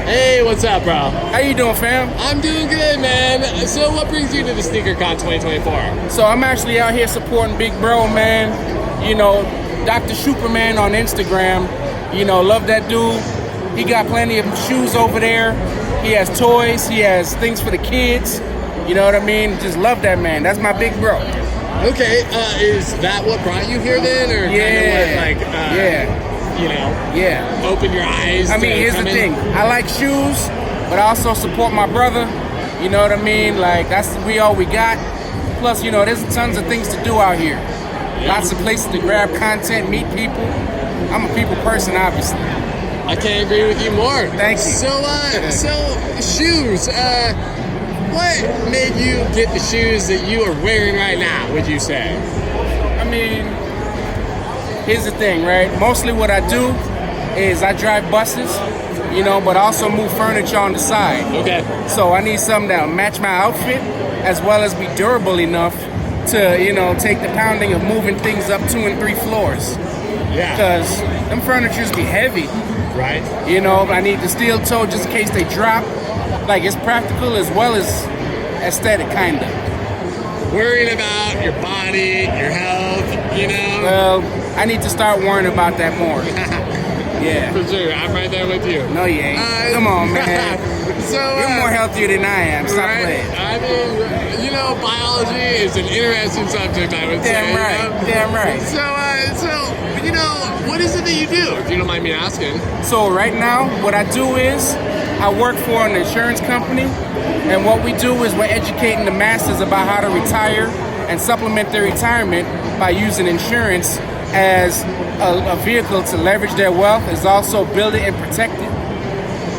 Hey, what's up, bro? How you doing, fam? I'm doing good, man. So what brings you to the Sneakercon 2024? So I'm actually out here supporting Big Bro, man. You know, Dr. Superman on Instagram. You know, love that dude. He got plenty of shoes over there. He has toys. He has things for the kids. You know what I mean? Just love that man. That's my big bro. Okay, is that what brought you here then? Or kind of what, you know, open your eyes? I mean, here's the thing. I like shoes, but I also support my brother. You know what I mean? Like, that's all we got. Plus, you know, there's tons of things to do out here. Lots of places to grab content, meet people. I'm a people person, obviously. I can't agree with you more. Thank you. So shoes. What made you get the shoes that you are wearing right now, would you say? I mean, here's the thing, right? Mostly what I do is I drive buses, you know, but also move furniture on the side. Okay. So I need something that'll match my outfit as well as be durable enough to, you know, take the pounding of moving things up 2 and 3 floors. Yeah. Because them furnitures be heavy. Right. You know, I need the steel toe just in case they drop. Like, it's practical as well as aesthetic, kind of. Worrying about your body, your health, you know? Well, I need to start worrying about that more. Yeah. For sure, I'm right there with you. No, you ain't. Come on, man. You're more healthier than I am. Stop playing. I mean, you know, biology is an interesting subject, I would say. Damn right. You know? Damn right. So, you know, what is it that you do, if you don't mind me asking? So right now, what I do is I work for an insurance company, and what we do is we're educating the masses about how to retire and supplement their retirement by using insurance as a vehicle to leverage their wealth, as also build it and protect it.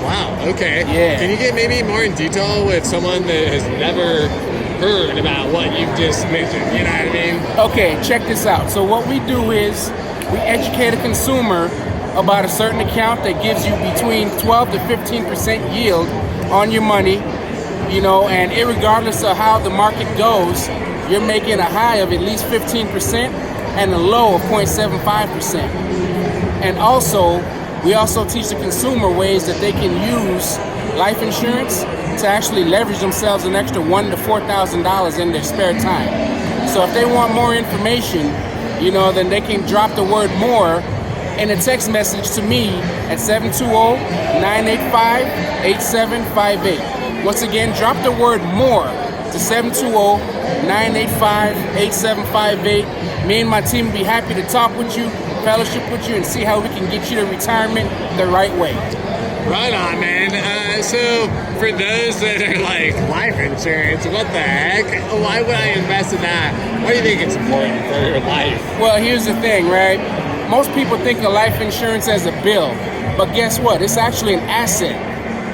Wow, okay. Yeah. Can you get maybe more in detail with someone that has never heard about what you've just mentioned, you know what I mean? Okay, check this out. So what we do is we educate a consumer about a certain account that gives you between 12 to 15% yield on your money, you know, and irregardless of how the market goes, you're making a high of at least 15% and a low of 0.75%. And also, we also teach the consumer ways that they can use life insurance to actually leverage themselves an extra $1,000 to $4,000 in their spare time. So if they want more information, you know, then they can drop the word more in a text message to me at 720-985-8758. Once again, drop the word more to 720-985-8758. Me and my team will be happy to talk with you, fellowship with you, and see how we can get you to retirement the right way. Right on, man. So for those that are like, life insurance, what the heck? Why would I invest in that? Why do you think it's important for your life? Well, here's the thing, right? Most people think of life insurance as a bill, but guess what? It's actually an asset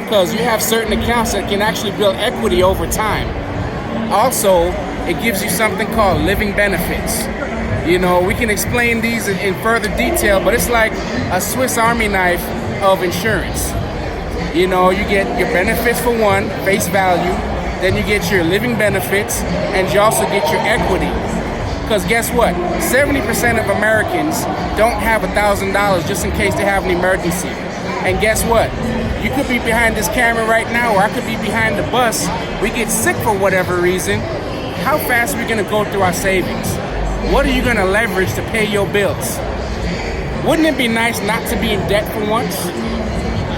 because you have certain accounts that can actually build equity over time. Also, it gives you something called living benefits. You know, we can explain these in further detail, but it's like a Swiss Army knife of insurance. You know, you get your benefits for one, face value, then you get your living benefits, and you also get your equity. Because guess what? 70% of Americans don't have $1,000 just in case they have an emergency. And guess what? You could be behind this camera right now, or I could be behind the bus. We get sick for whatever reason. How fast are we going to go through our savings? What are you going to leverage to pay your bills? Wouldn't it be nice not to be in debt for once?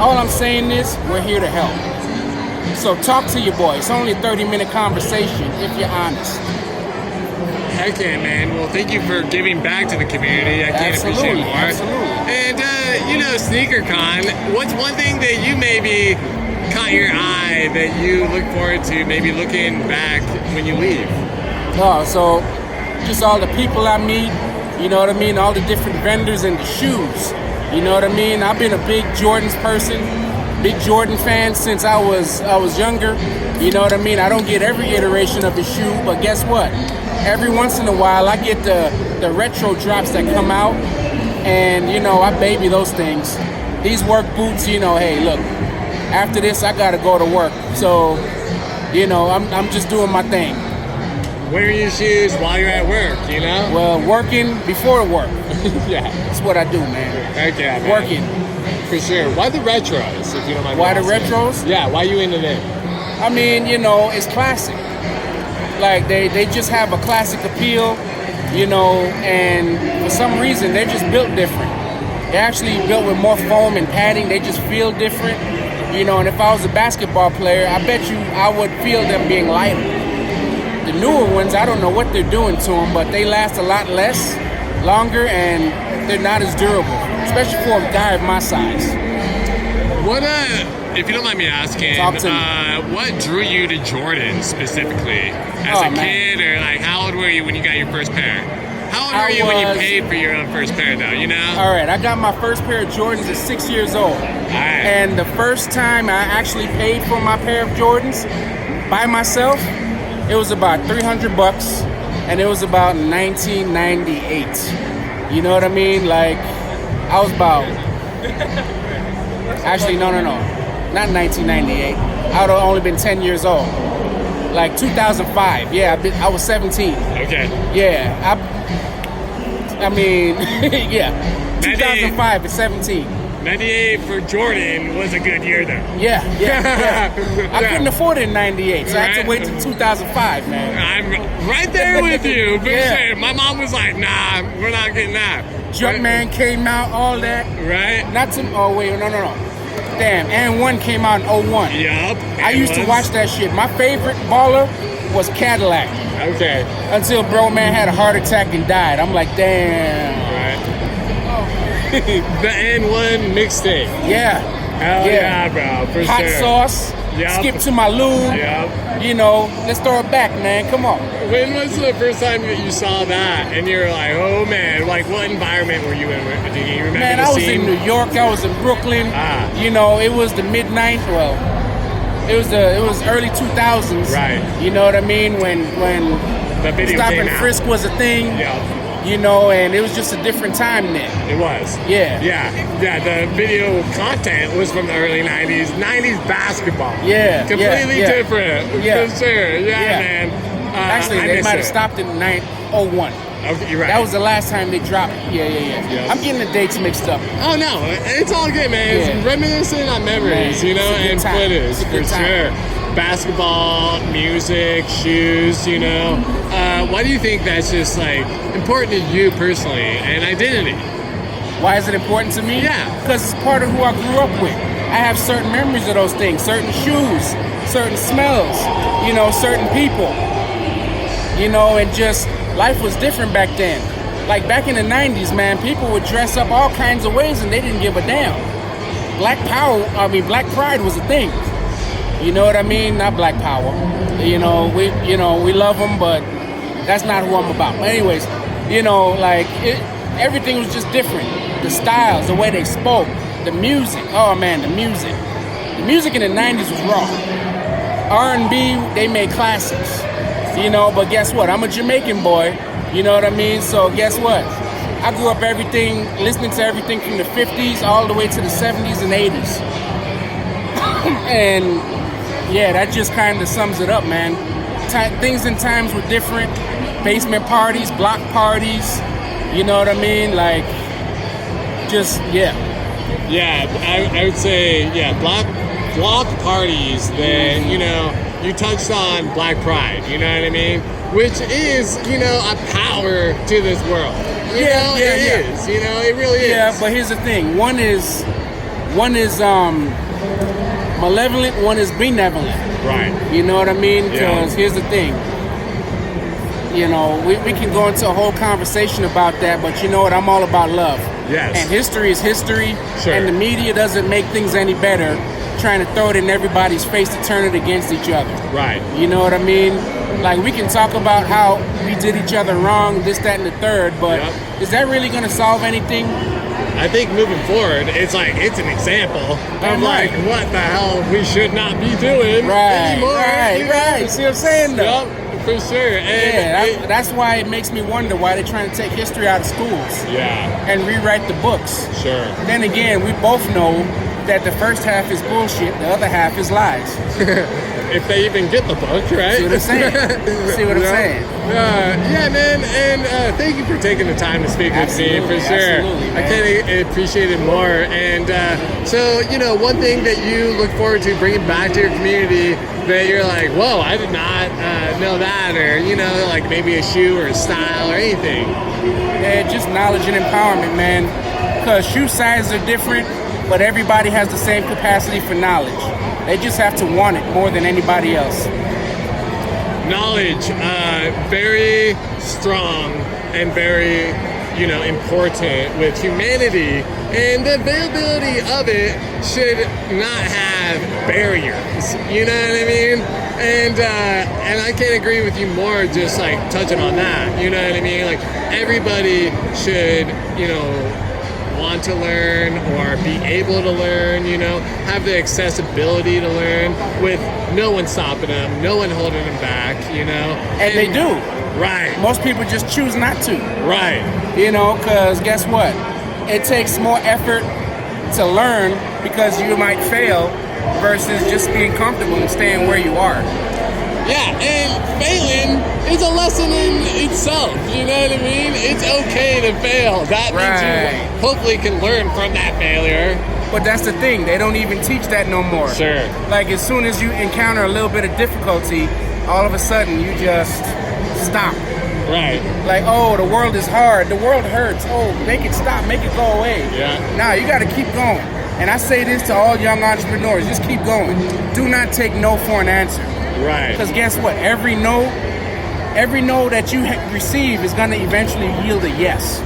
All I'm saying is, we're here to help. So talk to your boy. It's only a 30-minute conversation if you're honest. Heck yeah, man. Well, thank you for giving back to the community. I can't appreciate more. Absolutely. And, you know, Sneakercon, what's one thing that you maybe caught your eye that you look forward to maybe looking back when you leave? Oh, so just all the people I meet, you know what I mean? All the different vendors and the shoes, you know what I mean? I've been a big Jordans person, big Jordan fan since I was younger, you know what I mean? I don't get every iteration of the shoe, but guess what? Every once in a while, I get the retro drops that come out, and, you know, I baby those things. These work boots, you know, hey, look, after this, I gotta go to work. So, you know, I'm just doing my thing. Wear your shoes while you're at work, you know? Well, working before work. Yeah. That's what I do, man. Okay, man. Working. for sure. Why the retros, if you don't mind me Why the asking? retros? Yeah, why you into them? I mean, it's classic. Like they just have a classic appeal, and for some reason they're just built different. They're actually built with more foam and padding. They just feel different, and if I was a basketball player, I bet you I would feel them being lighter. The newer ones, I don't know what they're doing to them, but they last a lot longer, and they're not as durable, especially for a guy of my size. What if you don't mind me asking, Talk to me. what drew you to Jordan specifically? As a kid, or like how old were you when you got your first pair? How old were you when you paid for your own first pair, though? All right, I got my first pair of Jordans at 6 years old. All right. And the first time I actually paid for my pair of Jordans by myself, it was about $300, and it was about 1998. You know what I mean? Like, I was about... Actually, no. Not 1998. I would have only been 10 years old. Like 2005. Yeah, I was 17. Okay. Yeah. I mean, yeah. 2005 to 17. 98 for Jordan was a good year, though. Yeah. I couldn't afford it in 98, so I had to wait till 2005, man. I'm right there with you, for Yeah. sure. My mom was like, nah, we're not getting that. Jumpman came out, all that. Right? Oh, wait, no. Damn, and one came out in 01. Yup. I used to watch that shit. My favorite baller was Cadillac. Okay. Until bro man had a heart attack and died. I'm like, damn. Right. The N1 mixtape. Yeah. Hell yeah, bro, for Hot sure. sauce. Yep. Skip to my lube. Yep. Let's throw it back, man. Come on. When was the first time that you saw that and you were like, oh man, like what environment were you in? Do you remember Man, the I was scene? in New York. I was in Brooklyn. It was the midnight. Well, it was early 2000s. Right. You know what I mean? When The video stop came and out. frisk was a thing. Yeah. And it was just a different time then. It was. Yeah. Yeah, the video content was from the early 90s. 90s basketball. Yeah. Completely yeah. different. Yeah. For sure. Yeah, man. Actually, I they miss might it. have stopped in 01. Okay, you're right. That was the last time they dropped it. Yeah. Yes. I'm getting the dates mixed up. Oh, no. It's all good, man. It's Yeah. reminiscent on memories, Man, it's a good and time. footage, It's a for good time. sure. Basketball, music, shoes, Why do you think that's just, like, important to you personally and identity? Why is it important to me? Yeah. Because it's part of who I grew up with. I have certain memories of those things, certain shoes, certain smells, certain people. And just life was different back then. Like back in the 90s, man, people would dress up all kinds of ways and they didn't give a damn. Black pride was a thing. You know what I mean? Not black power. We love them, but that's not who I'm about. But anyways, everything was just different. The styles, the way they spoke, the music. Oh man, the music. The music in the 90s was raw. R&B, they made classics. But guess what? I'm a Jamaican boy. You know what I mean? So guess what? I grew up listening to everything from the 50s all the way to the 70s and 80s. And yeah, that just kind of sums it up, man. Things and times were different. Basement parties, block parties. You know what I mean? Like, just, yeah. Yeah, I would say, block parties that, you touched on Black Pride, you know what I mean? Which is, a power to this world. It is, it really is. Yeah, but here's the thing. One is malevolent, one is benevolent. Right. You know what I mean? Because Yeah. here's the thing. We can go into a whole conversation about that, but you know what? I'm all about love. Yes. And history is history. Sure. And the media doesn't make things any better trying to throw it in everybody's face to turn it against each other. Right. You know what I mean? Like, we can talk about how we did each other wrong, this, that, and the third, but is that really going to solve anything? I think moving forward, it's an example of right. what the hell we should not be doing anymore. Right. See what I'm saying, though? Yep, for sure. And that's why it makes me wonder why they're trying to take history out of schools yeah, and rewrite the books. sure. Then again, we both know that the first half is bullshit, the other half is lies. If they even get the book, right? See what I'm saying? See what I'm saying? Yeah, man, and thank you for taking the time to speak with me, for sure. I can't appreciate it more. And so, one thing that you look forward to bringing back to your community that you're like, whoa, I did not know that, or, like maybe a shoe or a style or anything. Yeah, just knowledge and empowerment, man. Because shoe sizes are different, but everybody has the same capacity for knowledge. They just have to want it more than anybody else. Knowledge, very strong and very, important with humanity, and the availability of it should not have barriers. You know what I mean? And I can't agree with you more. Just like touching on that. You know what I mean? Like everybody should, want to learn or be able to learn, have the accessibility to learn with no one stopping them, no one holding them back, And they do. Right. Most people just choose not to. Right. Because guess what? It takes more effort to learn because you might fail versus just being comfortable and staying where you are. Yeah, and failing is a lesson in itself, you know what I mean? It's okay to fail. That means you hopefully can learn from that failure. But that's the thing, they don't even teach that no more. Sure. Like as soon as you encounter a little bit of difficulty, all of a sudden you just stop. Right. Like, oh, the world is hard, the world hurts, oh, make it stop, make it go away. Yeah. Nah, you gotta keep going. And I say this to all young entrepreneurs, just keep going. Do not take no for an answer. Right. Because guess what? Every no that you receive is going to eventually yield a yes.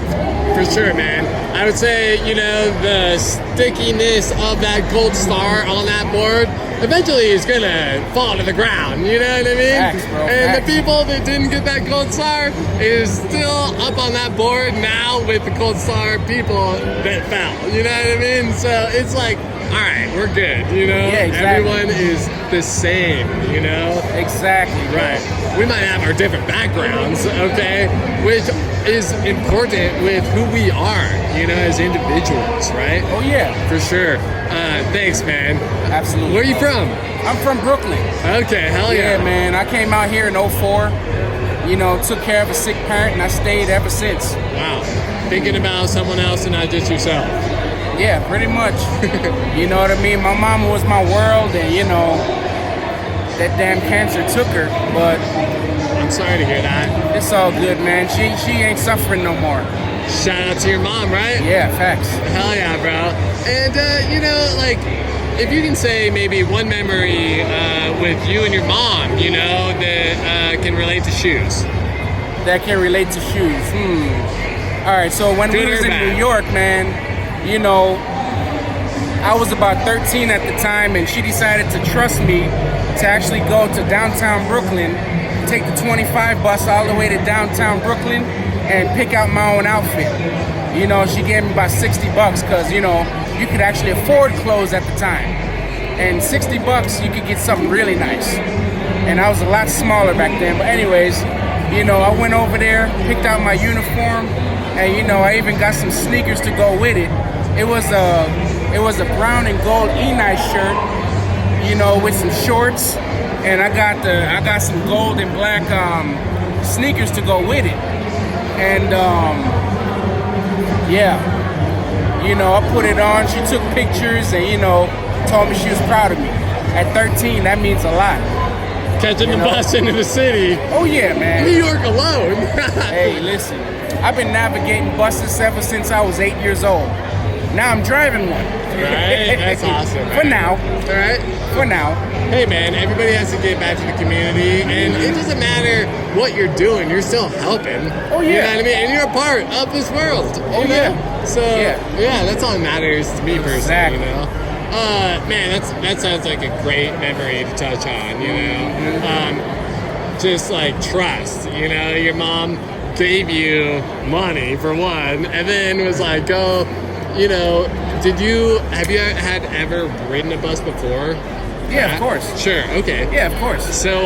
For sure, man. I would say, the stickiness of that gold star on that board eventually is going to fall to the ground. You know what I mean? Facts, bro. And Facts. the people that didn't get that gold star is still up on that board now with the gold star people that fell. You know what I mean? So it's like, all right, we're good, Yeah, exactly. Everyone is the same, Exactly. Right. We might have our different backgrounds, okay, which is important with who we are, as individuals, right? Oh, yeah. For sure. Thanks, man. Absolutely. Where are you from? I'm from Brooklyn. Okay, hell yeah. Yeah, man. I came out here in 04, took care of a sick parent, and I stayed ever since. Wow. Thinking about someone else and not just yourself. Yeah, pretty much. You know what I mean? My mama was my world, and, that damn cancer took her, but I'm sorry to hear that. it's all good, man. She ain't suffering no more. Shout out to your mom, right? Yeah, facts. Hell yeah, bro. And, if you can say maybe one memory with you and your mom, that can relate to shoes. That can relate to shoes. All right, so when we was in New York, man, I was about 13 at the time, and she decided to trust me to actually go to downtown Brooklyn, take the 25 bus all the way to downtown Brooklyn, and pick out my own outfit. She gave me about $60 because, you could actually afford clothes at the time. And $60, you could get something really nice. And I was a lot smaller back then. But anyways, I went over there, picked out my uniform, and, I even got some sneakers to go with it. It was a brown and gold E-Nice shirt, with some shorts, and I got some gold and black sneakers to go with it. And I put it on. She took pictures and told me she was proud of me. At 13, that means a lot. Catching the bus into the city. Oh yeah, man. New York alone. Hey, listen, I've been navigating buses ever since I was 8 years old. Now I'm driving one. Right? That's awesome, man. For now. All right? For now. Hey, man, everybody has to give back to the community, and it doesn't matter what you're doing, you're still helping. Oh, yeah. You know what I mean? And you're a part of this world. Oh, yeah. So, yeah, that's all that matters to me personally, Exactly. Man, that sounds like a great memory to touch on, just like trust, your mom gave you money for one, and then was like, go, have you had ever ridden a bus before? Yeah, of course. Sure, okay. Yeah, of course. So,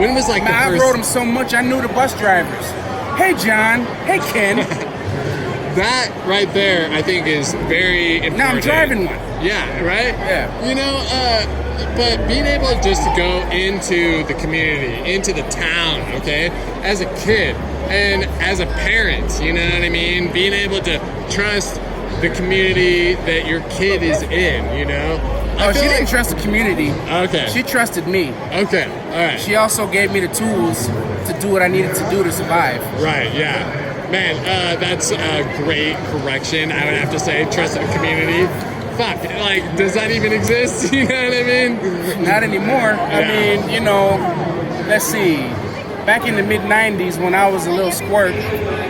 when was like the first... I rode them so much, I knew the bus drivers. Hey, John. Hey, Ken. that right there, I think, is very important. Now I'm driving one. Yeah, right? Yeah. You know, but being able just to go into the community, into the town, okay, as a kid and as a parent, you know what I mean? Being able to trust the community that your kid is in, you know? Oh, she didn't trust the community. Okay. She trusted me. Okay, all right. She also gave me the tools to do what I needed to do to survive. Right, yeah. Man, that's a great correction. I would have to say, trust in the community. Fuck, like, does that even exist? You know what I mean? Not anymore. I mean, you know, let's see. Back in the mid-'90s when I was a little squirt,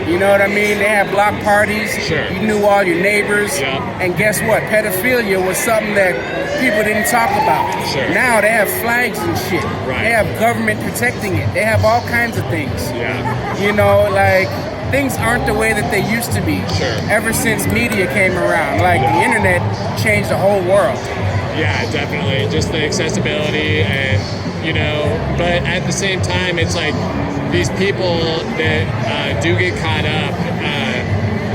you know what I mean? They had block parties. Sure. You knew all your neighbors. Yeah. And guess what? Pedophilia was something that people didn't talk about. Sure. Now they have flags and shit. Right. They have government protecting it. They have all kinds of things. Yeah. You know, like, things aren't the way that they used to be. Sure. Ever since media came around. Like, the internet changed the whole world. Yeah, definitely. Just the accessibility and, you know, but at the same time, it's like these people that do get caught up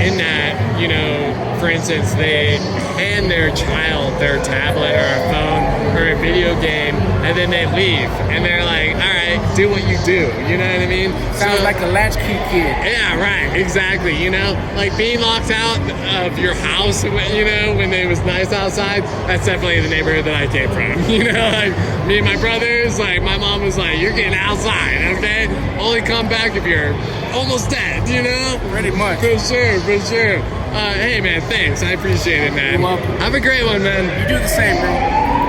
in that, you know, for instance, they hand their child their tablet or a phone or a video game and then they leave and they're like, all right, do what you do. You know what I mean? Sounds like a latchkey kid. Yeah, right, exactly. You know, like being locked out of your house, you know, when it was nice outside, that's definitely the neighborhood that I came from. You know, like me and my brothers, like my mom was like, you're getting outside, okay? Only come back if you're almost dead, you know? Pretty much. For sure, for sure. Hey, man, thanks. I appreciate it, man. You're welcome. Have a great one, man. You do the same, bro.